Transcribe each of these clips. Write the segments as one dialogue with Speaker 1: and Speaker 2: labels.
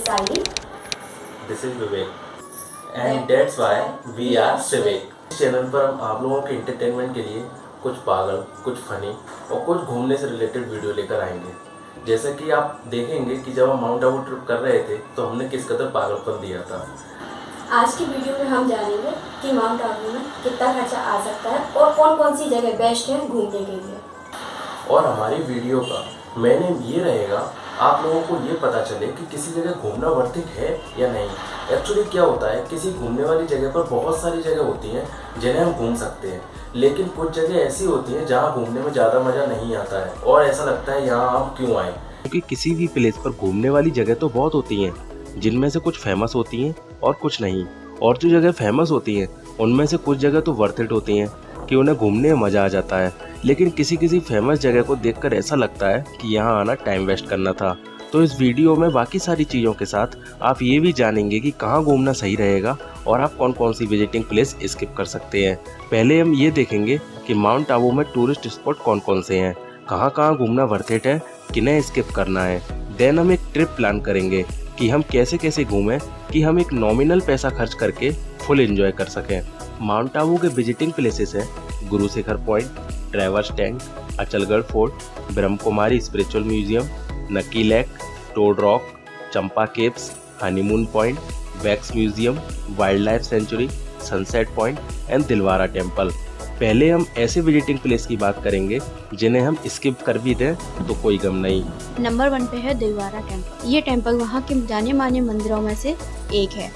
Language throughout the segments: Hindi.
Speaker 1: Saili.
Speaker 2: This is Vivek and that's why we are Civic. इस चैनल पर हम आप लोगों के इंटरटेनमेंट के लिए कुछ पागल, कुछ फनी और कुछ घूमने से रिलेटेड वीडियो लेकर आएंगे। जैसे कि आप देखेंगे कि जब हम माउंट आबू ट्रिप कर रहे थे तो हमने किस कदर पागलपन दिया था।
Speaker 1: आज की वीडियो में हम जानेंगे कि माउंट आबू में कितना खर्चा आ सकता है और कौन कौन सी जगह बेस्ट है घूमने के लिए।
Speaker 2: और हमारी वीडियो का मेन एम ये रहेगा आप लोगों को ये पता चले कि किसी जगह घूमना वर्थ इट है या नहीं। एक्चुअली क्या होता है, किसी घूमने वाली जगह पर बहुत सारी जगह होती हैं जिन्हें हम घूम सकते हैं, लेकिन कुछ जगह ऐसी होती हैं जहाँ घूमने में ज़्यादा मज़ा नहीं आता है और ऐसा लगता है यहाँ आप क्यों आए।
Speaker 3: क्योंकि किसी भी प्लेस पर घूमने वाली जगह तो बहुत होती हैं, जिनमें से कुछ फेमस होती हैं और कुछ नहीं। और जो जगह फेमस होती हैं उनमें से कुछ जगह तो वर्थ इट होती हैं कि उन्हें घूमने में मज़ा आ जाता है, लेकिन किसी किसी फेमस जगह को देखकर ऐसा लगता है कि यहाँ आना टाइम वेस्ट करना था। तो इस वीडियो में बाकी सारी चीज़ों के साथ आप ये भी जानेंगे कि कहाँ घूमना सही रहेगा और आप कौन कौन सी विजिटिंग प्लेस स्किप कर सकते हैं। पहले हम ये देखेंगे कि माउंट आबू में टूरिस्ट स्पॉट कौन कौन से हैं, कहाँ कहाँ घूमना वर्थ इट है, किन्हें स्किप करना है। देन हम एक ट्रिप प्लान करेंगे कि हम कैसे कैसे घूमें कि हम एक नॉमिनल पैसा खर्च करके फुल एंजॉय कर सकें। माउंट आबू के विजिटिंग प्लेसेस हैं Guru Shikhar point, Trevor's tank, Achalgarh fort, Brahma Kumari spiritual museum, Nakki lake, toad rock, Champa caves, honeymoon point, wax museum, wildlife sanctuary, sunset point and Dilwara temple. पहले हम ऐसे विजिटिंग प्लेस की बात करेंगे जिन्हें हम स्किप कर भी दें तो कोई गम नहीं।
Speaker 4: नंबर 1 पे है दिलवारा टेम्पल। ये टेम्पल वहाँ के जाने माने मंदिरों में से एक है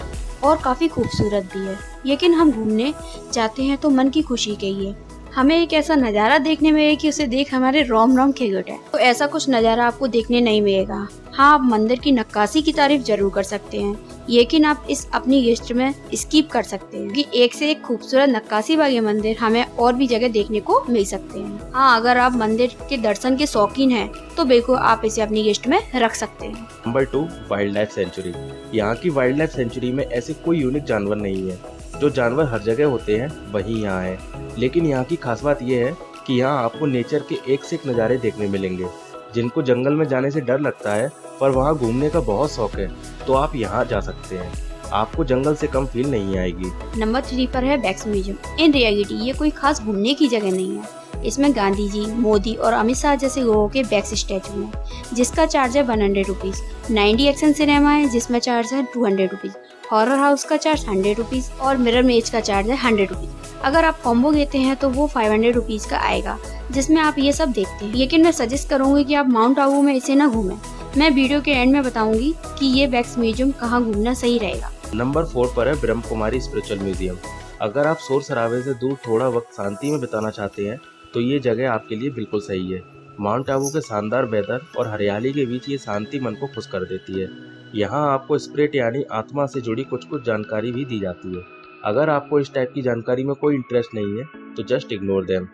Speaker 4: और काफ़ी खूबसूरत भी है, लेकिन हम घूमने जाते हैं तो मन की खुशी के लिए। हमें एक ऐसा नज़ारा देखने मिले कि उसे देख हमारे रोम रोम खिल उठे। तो ऐसा कुछ नज़ारा आपको देखने नहीं मिलेगा। हाँ, आप मंदिर की नक्काशी की तारीफ जरूर कर सकते हैं, लेकिन आप इस अपनी लिस्ट में स्किप कर सकते हैं कि एक से एक खूबसूरत नक्काशी वाले मंदिर हमें और भी जगह देखने को मिल सकते हैं। हाँ, अगर आप मंदिर के दर्शन के शौकीन हैं तो बिल्कुल आप इसे अपनी लिस्ट में रख सकते हैं।
Speaker 3: Number 2 wild life sanctuary. यहाँ की वाइल्ड लाइफ सेंचुरी में ऐसे कोई यूनिक जानवर नहीं है। जो जानवर हर जगह होते हैं वही यहाँ है, लेकिन यहाँ की खास बात यह है कि यहाँ आपको नेचर के एक से एक नज़ारे देखने मिलेंगे। जिनको जंगल में जाने से डर लगता है पर वहाँ घूमने का बहुत शौक है तो आप यहाँ जा सकते हैं, आपको जंगल से कम फील नहीं आएगी।
Speaker 4: नंबर 3 पर है वैक्स म्यूजियम। इन रियलिटी ये कोई खास घूमने की जगह नहीं है। इसमें गांधी जी, मोदी और अमित शाह जैसे लोगों के वैक्स स्टैचू हैं, जिसका चार्ज है 100 रुपीज़। 90 एक्शन सिनेमा है जिसमें चार्ज है 200 रुपीज़। हॉरर हाउस का चार्ज 100 रुपीज़ और मिरर मेज का चार्ज है 100 रुपीज़। अगर आप कॉम्बो लेते हैं तो वो 500 रुपीज़ का आएगा, जिसमें आप ये सब देखते हैं। लेकिन मैं सजेस्ट करूंगी कि आप माउंट आबू में इसे ना घूमें। मैं वीडियो के एंड में बताऊंगी कि ये वैक्स म्यूजियम कहाँ घूमना सही रहेगा।
Speaker 3: नंबर 4 पर है ब्रह्म कुमारी स्पिरिचुअल म्यूजियम। अगर आप शोर शराबे से दूर थोड़ा वक्त शांति में बिताना चाहते हैं तो ये जगह आपके लिए बिल्कुल सही है। माउंट आबू के शानदार वेदर और हरियाली के बीच ये शांति मन को खुश कर देती है। यहाँ आपको स्पिरिट यानी आत्मा से जुड़ी कुछ जानकारी भी दी जाती है। अगर आपको इस टाइप की जानकारी में कोई इंटरेस्ट नहीं है तो जस्ट इग्नोर देम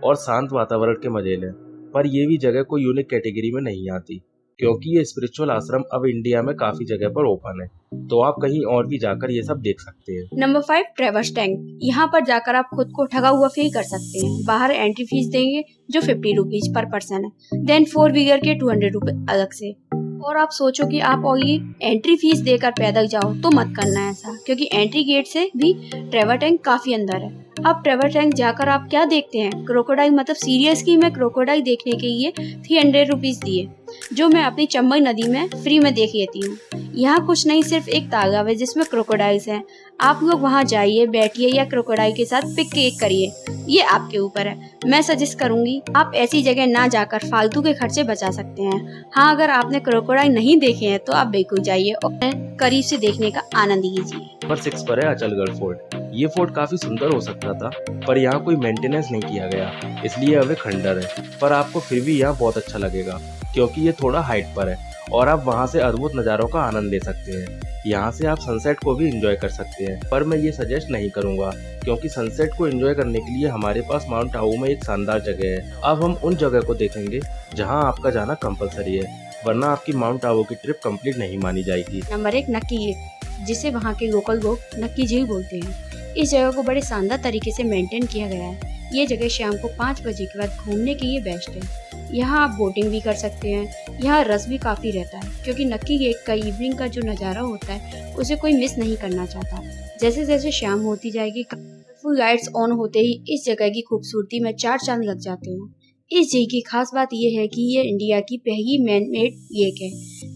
Speaker 3: और शांत वातावरण के मजे लें। पर ये भी जगह कोई यूनिक कैटेगरी में नहीं आती, क्योंकि ये स्पिरिचुअल आश्रम अब इंडिया में काफी जगह पर ओपन है, तो आप कहीं और भी जाकर ये सब देख सकते हैं।
Speaker 4: Number 5 ट्रेवर्स tank. यहाँ पर जाकर आप खुद को ठगा हुआ फील कर सकते हैं। बाहर एंट्री फीस देंगे जो 50 रुपीज पर पर्सन है, देन 4 व्हीलर के 200 रुपीज अलग से। और आप सोचो कि आप और ये एंट्री फीस देकर पैदल जाओ तो मत करना ऐसा, क्योंकि एंट्री गेट से भी ट्रेवर टैंक काफी अंदर है। अब ट्रेवर टैंक जाकर आप क्या देखते हैं, क्रोकोडाइल। मतलब सीरियसली मैं क्रोकोडाइल देखने के लिए 300 रुपीज दिए, जो मैं अपनी चंबल नदी में फ्री में देख लेती हूँ। यहाँ कुछ नहीं, सिर्फ एक तालाब है जिसमें क्रोकोडाइल्स हैं। आप लोग वहाँ जाइए, बैठिए या क्रोकोडाइल के साथ पिक केक करिए, ये आपके ऊपर है। मैं सजेस्ट करूंगी आप ऐसी जगह ना जाकर फालतू के खर्चे बचा सकते हैं। हाँ, अगर आपने क्रोकोडाइल नहीं देखे हैं तो आप बिल्कुल जाइए और करीब से देखने का आनंद लीजिए।
Speaker 3: नंबर 6 पर है अचलगढ़ फोर्ट। ये फोर्ट काफी सुंदर हो सकता था पर यहाँ कोई मेंटेनेंस नहीं किया गया, इसलिए अब खंडर है। पर आपको फिर भी यहाँ बहुत अच्छा लगेगा क्योंकि ये थोड़ा हाइट पर है और आप वहाँ से अद्भुत नज़ारों का आनंद ले सकते हैं। यहाँ से आप सनसेट को भी एंजॉय कर सकते हैं, पर मैं ये सजेस्ट नहीं करूँगा क्योंकि सनसेट को एंजॉय करने के लिए हमारे पास माउंट आबू में एक शानदार जगह है। अब हम उन जगह को देखेंगे जहाँ आपका जाना कंपलसरी है, वरना आपकी माउंट आबू की ट्रिप कंप्लीट नहीं मानी जाएगी।
Speaker 4: नंबर 1 नक्की लेक, जिसे वहाँ के लोकल लोग नक्की झील बोलते हैं। इस जगह को बड़े शानदार तरीके से मेंटेन किया गया है। ये जगह शाम को 5 बजे के बाद घूमने के लिए बेस्ट है। यहाँ आप बोटिंग भी कर सकते हैं, यहाँ रस भी काफ़ी रहता है क्योंकि नक्की लेक का इवनिंग का जो नज़ारा होता है उसे कोई मिस नहीं करना चाहता। जैसे जैसे शाम होती जाएगी, कलरफुल लाइट्स ऑन होते ही इस जगह की खूबसूरती में चार चांद लग जाते हैं। इस झील की खास बात यह है कि ये इंडिया की पहली मैन मेड लेक है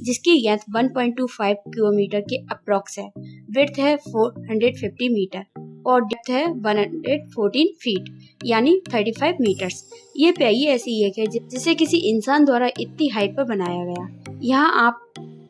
Speaker 4: जिसकी लेंथ 1.25 किलोमीटर के अप्रॉक्स है, विड्थ है 450 मीटर और डेप्थ है 114 फीट यानी 35 मीटर्स। ये पहली ऐसी लेक है जिसे किसी इंसान द्वारा इतनी हाइट पर बनाया गया। यहाँ आप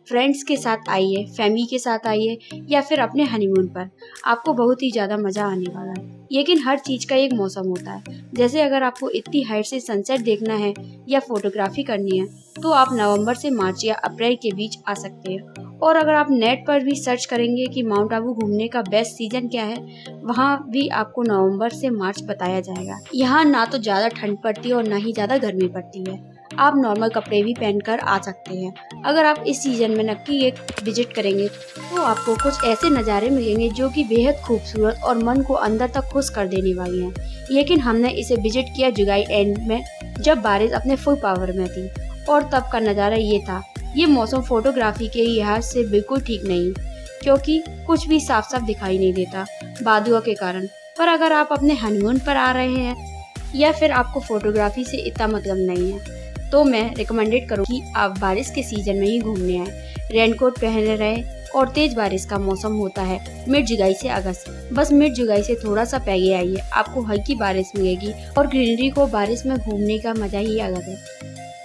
Speaker 4: फ्रेंड्स के साथ आइए, फैमिली के साथ आइए या फिर अपने हनीमून पर, आपको बहुत ही ज़्यादा मज़ा आने वाला है। लेकिन हर चीज़ का एक मौसम होता है। जैसे अगर आपको इतनी हाइट से सनसेट देखना है या फोटोग्राफी करनी है तो आप नवंबर से मार्च या अप्रैल के बीच आ सकते हैं। और अगर आप नेट पर भी सर्च करेंगे कि माउंट आबू घूमने का बेस्ट सीजन क्या है, वहाँ भी आपको नवंबर से मार्च बताया जाएगा। यहाँ ना तो ज़्यादा ठंड पड़ती है और ना ही ज़्यादा गर्मी पड़ती है। आप नॉर्मल कपड़े भी पहनकर आ सकते हैं। अगर आप इस सीजन में नक्की लेक विजिट करेंगे तो आपको कुछ ऐसे नज़ारे मिलेंगे जो कि बेहद खूबसूरत और मन को अंदर तक खुश कर देने वाली हैं। लेकिन हमने इसे विजिट किया जुलाई एंड में, जब बारिश अपने फुल पावर में थी और तब का नज़ारा ये था। ये मौसम फोटोग्राफी के लिहाज से बिल्कुल ठीक नहीं क्योंकि कुछ भी साफ साफ दिखाई नहीं देता बादलों के कारण। पर अगर आप अपने हनीमून पर आ रहे हैं या फिर आपको फोटोग्राफी से इतना मतलब नहीं है तो मैं रिकमेंडेड करूँ कि आप बारिश के सीजन में ही घूमने आए। रेनकोट पहने रहे और तेज बारिश का मौसम होता है मिड जुलाई से अगस्त। बस मिड जुलाई से थोड़ा सा पहले आइए, आपको हल्की बारिश मिलेगी और ग्रीनरी को बारिश में घूमने का मजा ही अलग है।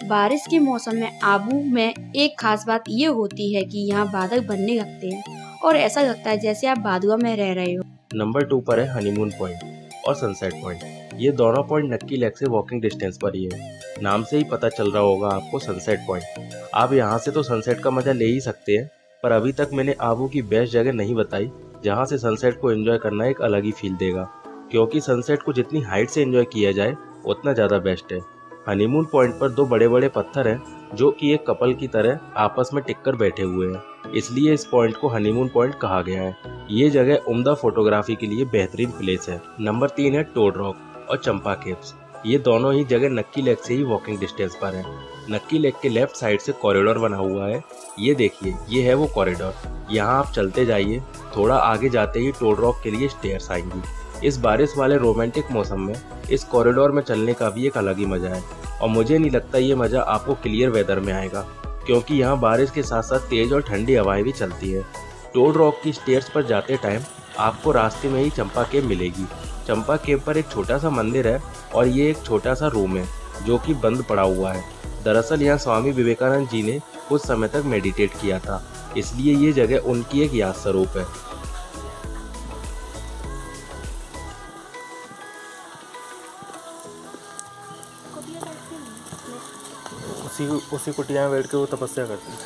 Speaker 4: बारिश के मौसम में आबू में एक खास बात ये होती है कि यहाँ बादल बनने लगते हैं और ऐसा लगता है जैसे आप बादलों में रह रहे हो।
Speaker 3: नंबर 2 पर है हनीमून पॉइंट और सनसेट पॉइंट। ये दोनों पॉइंट नक्की लेक से वॉकिंग डिस्टेंस पर ही है। नाम से ही पता चल रहा होगा आपको सनसेट पॉइंट। आप यहाँ से तो सनसेट का मजा ले ही सकते हैं, पर अभी तक मैंने आबू की बेस्ट जगह नहीं बताई जहाँ से सनसेट को एंजॉय करना एक अलग ही फील देगा, क्योंकि सनसेट को जितनी हाइट से एंजॉय किया जाए उतना ज़्यादा बेस्ट है। हनीमून पॉइंट पर 2 बड़े बड़े पत्थर हैं जो कि एक कपल की तरह आपस में टिककर बैठे हुए हैं, इसलिए इस पॉइंट को हनीमून पॉइंट कहा गया है। ये जगह उम्दा फोटोग्राफी के लिए बेहतरीन प्लेस है। नंबर 3 है टोड रॉक और चंपा केव्स। ये दोनों ही जगह नक्की लेक से ही वॉकिंग डिस्टेंस पर है। नक्की लेक के लेफ्ट साइड से कॉरिडोर बना हुआ है। ये देखिए, ये है वो कॉरिडोर। यहाँ आप चलते जाइए, थोड़ा आगे जाते ही टोड रॉक के लिए स्टेयर्स आएंगी। इस बारिश वाले रोमांटिक मौसम में इस कॉरिडोर में चलने का भी एक अलग ही मजा है और मुझे नहीं लगता ये मजा आपको क्लियर वेदर में आएगा, क्योंकि यहाँ बारिश के साथ साथ तेज और ठंडी हवाएं भी चलती है। टोड रॉक की स्टेयर्स पर जाते टाइम आपको रास्ते में ही चंपा केव मिलेगी। चंपा केव पर एक छोटा सा मंदिर है और ये एक छोटा सा रूम है जो कि बंद पड़ा हुआ है। दरअसल यहाँ स्वामी विवेकानंद जी ने कुछ समय तक मेडिटेट किया था, इसलिए ये जगह उनकी एक याद स्वरूप है।
Speaker 2: उसी कुटिया में बैठ के वो तपस्या करते हैं।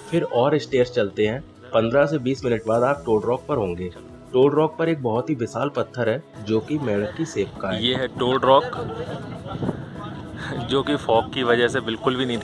Speaker 3: फिर और स्टेयर्स चलते हैं। 15 से 20 मिनट बाद आप टोड रॉक पर होंगे। टोड रॉक पर एक बहुत ही विशाल पत्थर है जो कि मेढक की शेप का है।
Speaker 2: ये है टोड रॉक, जो कि फॉग की वजह से बिल्कुल भी नहीं।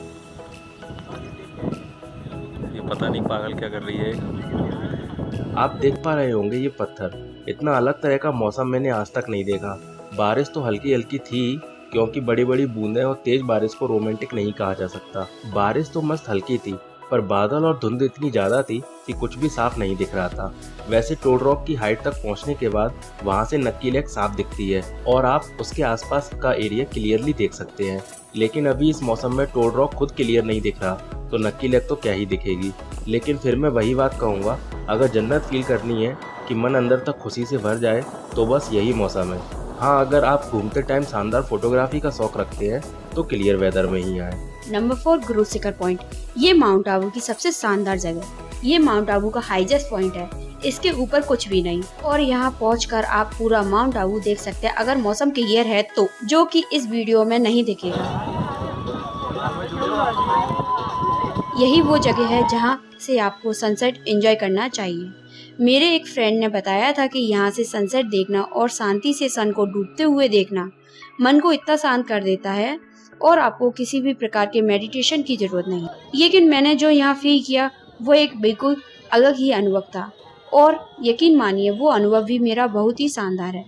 Speaker 2: ये पता नहीं पागल क्या कर रही है।
Speaker 3: आप देख पा रहे होंगे ये पत्थर, इतना अलग तरह का मौसम मैंने आज तक नहीं देखा। बारिश तो हल्की हल्की थी क्योंकि बड़ी बड़ी बूंदें और तेज बारिश को रोमांटिक नहीं कहा जा सकता। बारिश तो मस्त हल्की थी, पर बादल और धुंध इतनी ज्यादा थी कि कुछ भी साफ नहीं दिख रहा था। वैसे टोड रॉक की हाइट तक पहुंचने के बाद वहां से नक्की लेक साफ दिखती है और आप उसके आसपास का एरिया क्लियरली देख सकते हैं। लेकिन अभी इस मौसम में टोड रॉक खुद क्लियर नहीं दिख रहा, तो नक्की लेक तो क्या ही दिखेगी। लेकिन फिर मैं वही बात कहूँगा, अगर जन्नत फील करनी है कि मन अंदर तक खुशी से भर जाए तो बस यही मौसम है। हाँ, अगर आप घूमते टाइम शानदार फोटोग्राफी का शौक रखते हैं तो क्लियर वेदर में ही आए।
Speaker 4: नंबर 4 गुरु शिखर पॉइंट। ये माउंट आबू की सबसे शानदार जगह। ये माउंट आबू का हाईएस्ट पॉइंट है, इसके ऊपर कुछ भी नहीं और यहाँ पहुंचकर आप पूरा माउंट आबू देख सकते हैं अगर मौसम क्लियर है तो, जो कि इस वीडियो में नहीं दिखेगा। यही वो जगह है जहाँ से आपको सनसेट एंजॉय करना चाहिए। मेरे एक फ्रेंड ने बताया था कि यहाँ से सनसेट देखना और शांति से सन को डूबते हुए देखना मन को इतना शांत कर देता है और आपको किसी भी प्रकार के मेडिटेशन की जरूरत नहीं। लेकिन मैंने जो यहाँ फील किया वो एक बिल्कुल अलग ही अनुभव था और यकीन मानिए वो अनुभव भी मेरा बहुत ही शानदार है।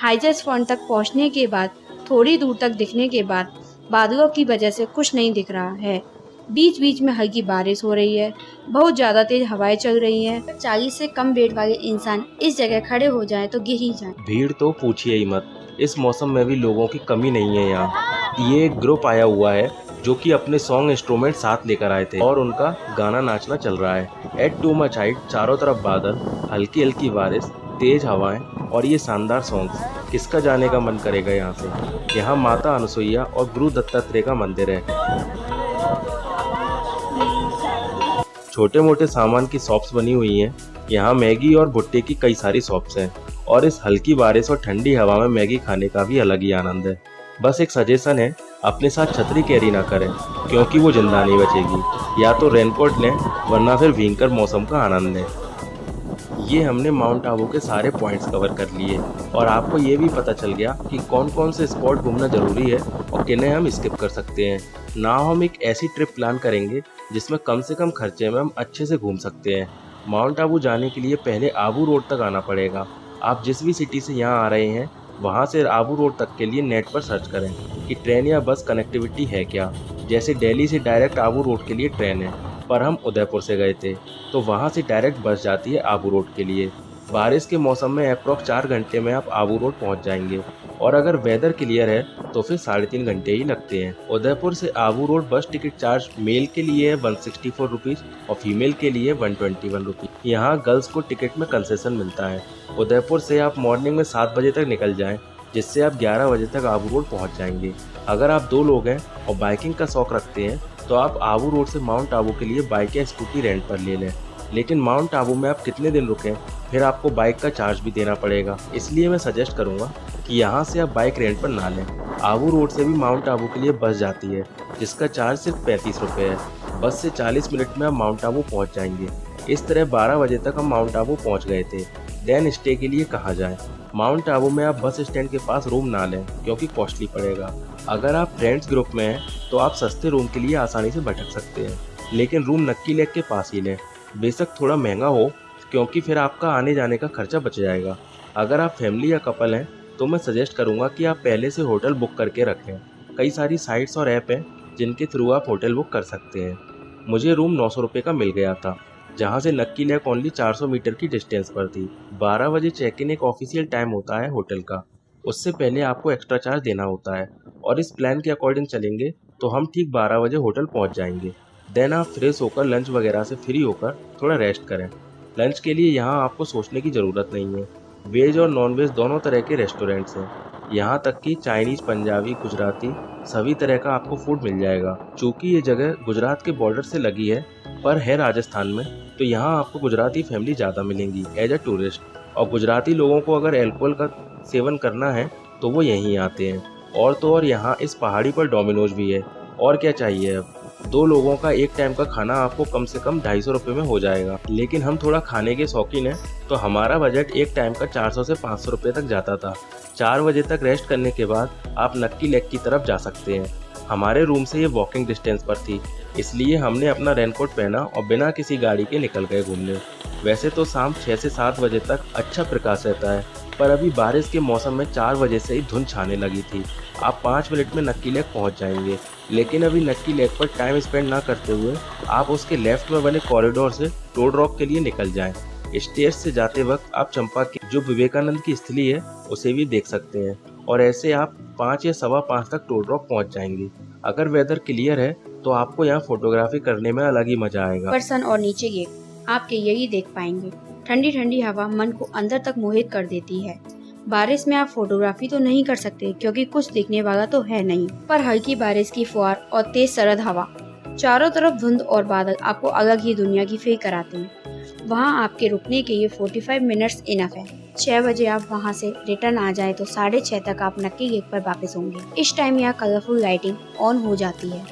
Speaker 4: हाईएस्ट पॉइंट तक पहुँचने के बाद थोड़ी दूर तक दिखने के बाद बादलों की वजह से कुछ नहीं दिख रहा है। बीच बीच में हल्की बारिश हो रही है, बहुत ज्यादा तेज हवाएं चल रही हैं। 40 से कम वेट वाले इंसान इस जगह खड़े हो जाएं तो गिर ही जाएं।
Speaker 3: भीड़ तो पूछिए ही मत, इस मौसम में भी लोगों की कमी नहीं है यहाँ। ये एक ग्रुप आया हुआ है जो कि अपने सॉन्ग इंस्ट्रूमेंट साथ लेकर आए थे और उनका गाना नाचना चल रहा है। एट टू मच हाइट, चारों तरफ बादल, हल्की हल्की बारिश, तेज हवाएं और ये शानदार सॉन्ग्स, किसका जाने का मन करेगा यहाँ से। यहाँ माता अनुसुईया और गुरु दत्तात्रेय का मंदिर है। छोटे मोटे सामान की शॉप्स बनी हुई हैं। यहाँ मैगी और भुट्टे की कई सारी शॉप्स हैं और इस हल्की बारिश और ठंडी हवा में मैगी खाने का भी अलग ही आनंद है। बस एक सजेशन है, अपने साथ छतरी कैरी ना करें क्योंकि वो जिंदा नहीं बचेगी। या तो रेनकोट लें वरना फिर भयंकर मौसम का आनंद लें। ये हमने माउंट आबू के सारे पॉइंट्स कवर कर लिए और आपको ये भी पता चल गया कि कौन कौन से स्पॉट घूमना जरूरी है और किन्हें हम स्किप कर सकते हैं। नाउ हम एक ऐसी ट्रिप प्लान करेंगे जिसमें कम से कम खर्चे में हम अच्छे से घूम सकते हैं। माउंट आबू जाने के लिए पहले आबू रोड तक आना पड़ेगा। आप जिस भी सिटी से यहाँ आ रहे हैं वहाँ से आबू रोड तक के लिए नेट पर सर्च करें कि ट्रेन या बस कनेक्टिविटी है क्या। जैसे दिल्ली से डायरेक्ट आबू रोड के लिए ट्रेन है, पर हम उदयपुर से गए थे तो वहाँ से डायरेक्ट बस जाती है आबू रोड के लिए। बारिश के मौसम में अप्रॉक्स 4 घंटे में आप आबू रोड पहुँच जाएंगे और अगर वेदर क्लियर है तो फिर 3.5 घंटे ही लगते हैं। उदयपुर से Abu Road bus ticket charge male के लिए है 164 रुपीज़ और फीमेल के लिए 121 रुपीज़। यहाँ गर्ल्स को टिकट में कंसेशन मिलता है। उदयपुर से आप मॉर्निंग में 7 बजे तक निकल जाएं, जिससे आप 11 बजे तक आबू रोड पहुँच जाएंगे। अगर आप 2 लोग हैं और बाइकिंग का शौक रखते हैं तो आप आबू रोड से माउंट आबू के लिए बाइक या स्कूटी रेंट पर ले लें। लेकिन माउंट आबू में आप कितने दिन रुकें फिर आपको बाइक का चार्ज भी देना पड़ेगा, इसलिए मैं सजेस्ट करूंगा कि यहाँ से आप बाइक रेंट पर ना लें। आबू रोड से भी माउंट आबू के लिए बस जाती है जिसका चार्ज सिर्फ 35 रुपये है। बस से 40 मिनट में आप माउंट आबू पहुँच जाएंगे। इस तरह 12 बजे तक हम माउंट आबू पहुँच गए थे। देन स्टे के लिए कहाँ जाएँ? माउंट आबू में आप बस स्टैंड के पास रूम ना लें क्योंकि कॉस्टली पड़ेगा। अगर आप फ्रेंड्स ग्रुप में हैं तो आप सस्ते रूम के लिए आसानी से भटक सकते हैं, लेकिन रूम नक्की लेक के पास ही लें। बेशक थोड़ा महंगा हो क्योंकि फिर आपका आने जाने का खर्चा बच जाएगा। अगर आप फैमिली या कपल हैं तो मैं सजेस्ट करूंगा कि आप पहले से होटल बुक करके रखें। कई सारी साइट्स और ऐप हैं जिनके थ्रू आप होटल बुक कर सकते हैं। मुझे रूम 900 रुपये का मिल गया था, जहां से नक्की लेक ओनली 400 मीटर की डिस्टेंस पर थी। 12 बजे चेक इन एक ऑफिशियल टाइम होता है होटल का, उससे पहले आपको एक्स्ट्रा चार्ज देना होता है और इस प्लान के अकॉर्डिंग चलेंगे तो हम ठीक 12 बजे होटल पहुंच जाएंगे। देन आप फ्रेश होकर लंच वगैरह से फ्री होकर थोड़ा रेस्ट करें। लंच के लिए यहाँ आपको सोचने की ज़रूरत नहीं है। वेज और नॉन वेज दोनों तरह के रेस्टोरेंट्स हैं। यहाँ तक कि चाइनीज़, पंजाबी, गुजराती सभी तरह का आपको फूड मिल जाएगा। चूँकि ये जगह गुजरात के बॉर्डर से लगी है पर है राजस्थान में, तो यहाँ आपको गुजराती फैमिली ज़्यादा मिलेंगी एज अ टूरिस्ट। और गुजराती लोगों को अगर अल्कोहल का सेवन करना है तो वो यहीं आते हैं। और तो और यहाँ इस पहाड़ी पर डोमिनोज भी है। और क्या चाहिए अब? 2 लोगों का एक टाइम का खाना आपको कम से कम 250 रुपये में हो जाएगा। लेकिन हम थोड़ा खाने के शौकीन हैं तो हमारा बजट एक टाइम का 400 से 500 रुपये तक जाता था। 4 बजे तक रेस्ट करने के बाद आप नक्की लेक की तरफ जा सकते हैं। हमारे रूम से ये वॉकिंग डिस्टेंस पर थी, इसलिए हमने अपना रेनकोट पहना और बिना किसी गाड़ी के निकल गए घूमने। वैसे तो शाम 6 से 7 बजे तक अच्छा प्रकाश रहता है, पर अभी बारिश के मौसम में 4 बजे से ही धुंध छाने लगी थी। आप 5 मिनट में नक्की लेक पहुंच जाएंगे। लेकिन अभी नक्की लेक पर टाइम स्पेंड ना करते हुए आप उसके लेफ्ट में बने कॉरिडोर से टोड रॉक के लिए निकल जाएं। स्टेयर्स से जाते वक्त आप चंपा की जो विवेकानंद की स्थली है उसे भी देख सकते हैं और ऐसे आप 5 या 5:15 तक टोड रॉक पहुंच जाएंगे। अगर वेदर क्लियर है तो आपको यहाँ फोटोग्राफी करने में अलग ही मजा आएगा।
Speaker 4: पर्सन और नीचे गेट आपके यही देख पाएंगे। ठंडी ठंडी हवा मन को अंदर तक मोहित कर देती है। बारिश में आप फोटोग्राफी तो नहीं कर सकते क्योंकि कुछ दिखने वाला तो है नहीं, पर हल्की बारिश की फुहार और तेज सरद हवा, चारों तरफ धुंध और बादल आपको अलग ही दुनिया की फील कराते हैं। वहाँ आपके रुकने के लिए 45 मिनट्स इनफ है। 6 बजे आप वहाँ से रिटर्न आ जाए तो 6:30 तक आप नक्की लेक पर वापस होंगे। इस टाइम यहाँ कलरफुल लाइटिंग ऑन हो जाती है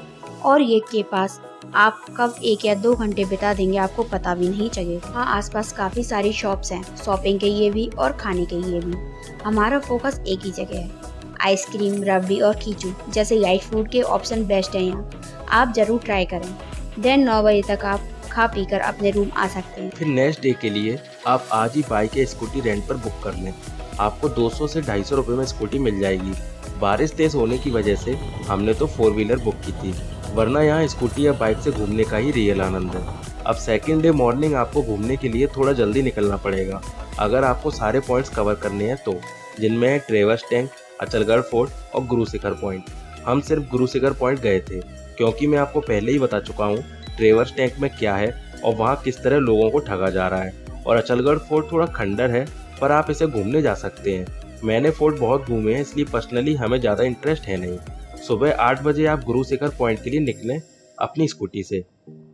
Speaker 4: और लेक के पास आप कब 1 या 2 घंटे बिता देंगे आपको पता भी नहीं चलेगा। वहाँ आसपास काफी सारी शॉप्स हैं, शॉपिंग के लिए भी और खाने के लिए भी। हमारा फोकस एक ही जगह है, आइसक्रीम, रबड़ी और खींचू जैसे लाइट फूड के ऑप्शन बेस्ट हैं यहाँ, आप जरूर ट्राई करें। देन 9 बजे तक आप खा पी कर अपने रूम आ सकते हैं।
Speaker 3: फिर नेक्स्ट डे के लिए आप आज ही बाइक या स्कूटी रेंट पर बुक कर लें। आपको 200 से 250 रुपये में स्कूटी मिल जाएगी। बारिश तेज होने की वजह से हमने तो 4 व्हीलर बुक की थी, वरना यहाँ स्कूटी या बाइक से घूमने का ही रियल आनंद है। अब सेकेंड डे मॉर्निंग आपको घूमने के लिए थोड़ा जल्दी निकलना पड़ेगा अगर आपको सारे पॉइंट्स कवर करने हैं तो, जिनमें है ट्रेवर्स टैंक, अचलगढ़ फोर्ट और गुरु शिखर पॉइंट। हम सिर्फ गुरु शिखर पॉइंट गए थे क्योंकि मैं आपको पहले ही बता चुका हूँ ट्रेवर्स टैंक में क्या है और वहाँ किस तरह लोगों को ठगा जा रहा है। और अचलगढ़ फोर्ट थोड़ा खंडर है पर आप इसे घूमने जा सकते हैं। मैंने फोर्ट बहुत घूमे हैं इसलिए पर्सनली हमें ज़्यादा इंटरेस्ट है नहीं। सुबह 8 बजे आप गुरु शिखर पॉइंट के लिए निकलें अपनी स्कूटी से।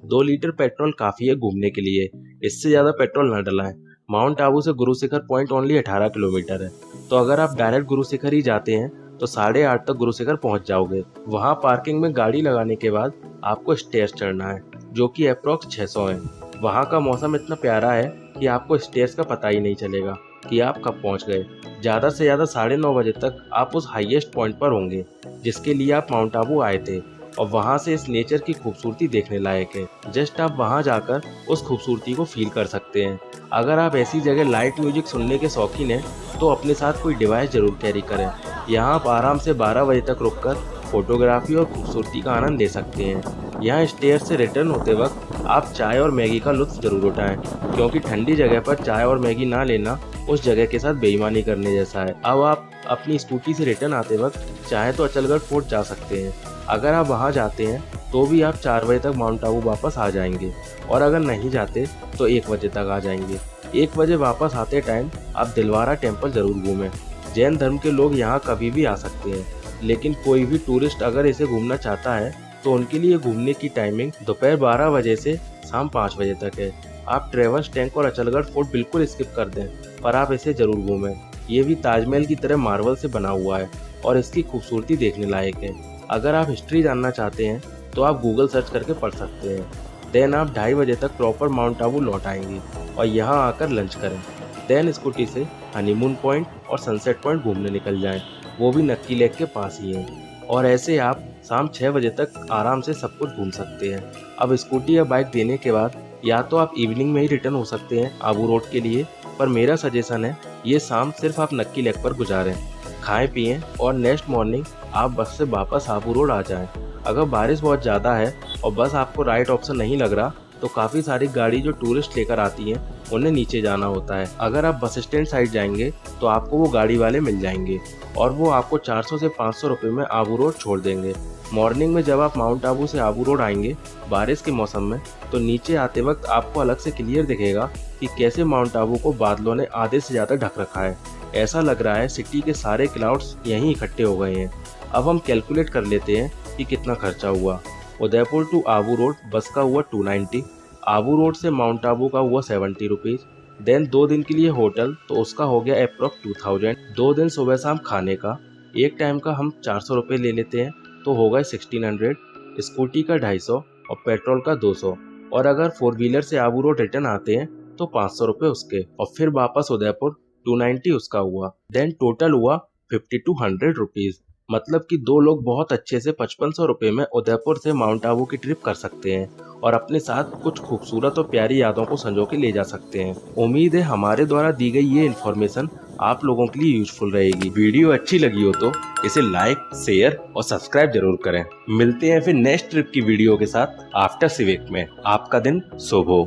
Speaker 3: 2 लीटर पेट्रोल काफ़ी है घूमने के लिए, इससे ज़्यादा पेट्रोल न डलाएं। माउंट आबू से गुरु शिखर पॉइंट ओनली 18 किलोमीटर है, तो अगर आप डायरेक्ट गुरु शिखर ही जाते हैं तो 8:30 तक गुरु शिखर पहुँच जाओगे। वहाँ पार्किंग में गाड़ी लगाने के बाद आपको स्टेयर्स चढ़ना है जो कि अप्रॉक्स 600 है। वहाँ का मौसम इतना प्यारा है कि आपको स्टेयर्स का पता ही नहीं चलेगा कि आप कब पहुँच गए। ज़्यादा से ज़्यादा 9:30 बजे तक आप उस हाईएस्ट पॉइंट पर होंगे जिसके लिए आप माउंट आबू आए थे, और वहाँ से इस नेचर की खूबसूरती देखने लायक है। जस्ट आप वहाँ जाकर उस खूबसूरती को फील कर सकते हैं। अगर आप ऐसी जगह लाइट म्यूजिक सुनने के शौकीन हैं तो अपने साथ कोई डिवाइस जरूर कैरी करें। यहाँ आप आराम से 12 बजे तक रुककर फोटोग्राफी और खूबसूरती का आनंद ले सकते हैं। यहाँ स्टेयर से रिटर्न होते वक्त आप चाय और मैगी का लुत्फ जरूर उठाएं, क्योंकि ठंडी जगह पर चाय और मैगी ना लेना उस जगह के साथ बेईमानी करने जैसा है। अब आप अपनी स्कूटी से रिटर्न आते वक्त चाहे तो अचलगढ़ फोर्ट जा सकते हैं। अगर आप वहाँ जाते हैं तो भी आप 4 बजे तक माउंट आबू वापस आ जाएंगे, और अगर नहीं जाते तो 1 बजे तक आ जाएंगे। 1 बजे वापस आते टाइम आप दिलवारा टेम्पल जरूर घूमें। जैन धर्म के लोग यहाँ कभी भी आ सकते हैं, लेकिन कोई भी टूरिस्ट अगर इसे घूमना चाहता है तो उनके लिए घूमने की टाइमिंग दोपहर 12 बजे से शाम 5 बजे तक है। आप ट्रेवर्स टैंक और अचलगढ़ फोर्ट बिल्कुल स्किप कर दें, पर आप इसे जरूर घूमें। ये भी ताजमहल की तरह मार्बल से बना हुआ है और इसकी खूबसूरती देखने लायक है। अगर आप हिस्ट्री जानना चाहते हैं तो आप गूगल सर्च करके पढ़ सकते हैं। देन आप 2:30 बजे तक प्रॉपर माउंट आबू लौट आएंगे और यहाँ आकर लंच करें। देन स्कूटी से हनीमून पॉइंट और सनसेट पॉइंट घूमने निकल जाएं, वो भी नक्की लेक के पास ही है। और ऐसे आप शाम 6 बजे तक आराम से सब कुछ घूम सकते हैं। अब स्कूटी या बाइक देने के बाद या तो आप इवनिंग में ही रिटर्न हो सकते हैं आबू रोड के लिए, पर मेरा सजेशन है ये शाम सिर्फ आप नक्की लेक पर गुजारें, खाएं पिएं और नेक्स्ट मॉर्निंग आप बस से वापस आबू रोड आ जाएं। अगर बारिश बहुत ज़्यादा है और बस आपको राइट ऑप्शन नहीं लग रहा तो काफ़ी सारी गाड़ी जो टूरिस्ट लेकर आती हैं उन्हें नीचे जाना होता है। अगर आप बस स्टैंड साइड जाएंगे तो आपको वो गाड़ी वाले मिल जाएंगे और वो आपको 400 से 500 रुपये में आबू रोड छोड़ देंगे। मॉर्निंग में जब आप माउंट आबू से आबू रोड आएंगे बारिश के मौसम में, तो नीचे आते वक्त आपको अलग से क्लियर दिखेगा कि कैसे माउंट आबू को बादलों ने आधे से ज़्यादा ढक रखा है। ऐसा लग रहा है सिटी के सारे क्लाउड्स यहीं इकट्ठे हो गए हैं। अब हम कैलकुलेट कर लेते हैं कि कितना खर्चा हुआ। उदयपुर टू आबू रोड बस का हुआ 290, आबू रोड से माउंट आबू का हुआ 70 रुपीज़। देन 2 दिन के लिए होटल तो उसका हो गया अप्रॉक्स 2000। 2 दिन सुबह शाम खाने का, एक टाइम का हम 400 रुपये ले लेते हैं तो होगा 1600। स्कूटी का 250 और पेट्रोल का 200। और अगर 4 व्हीलर से आबू रोड रिटर्न आते हैं तो 500 रुपये उसके, और फिर वापस उदयपुर 290 उसका हुआ। देन टोटल हुआ 50 to 100 रुपीज़। मतलब कि 2 लोग बहुत अच्छे से 5500 रुपये में उदयपुर से माउंट आबू की ट्रिप कर सकते हैं और अपने साथ कुछ खूबसूरत और प्यारी यादों को संजो के ले जा सकते हैं। उम्मीद है हमारे द्वारा दी गई ये इन्फॉर्मेशन आप लोगों के लिए यूजफुल रहेगी। वीडियो अच्छी लगी हो तो इसे लाइक, शेयर और सब्सक्राइब जरूर करें। मिलते हैं फिर नेक्स्ट ट्रिप की वीडियो के साथ आफ्टर सिविक में। आपका दिन शुभ हो।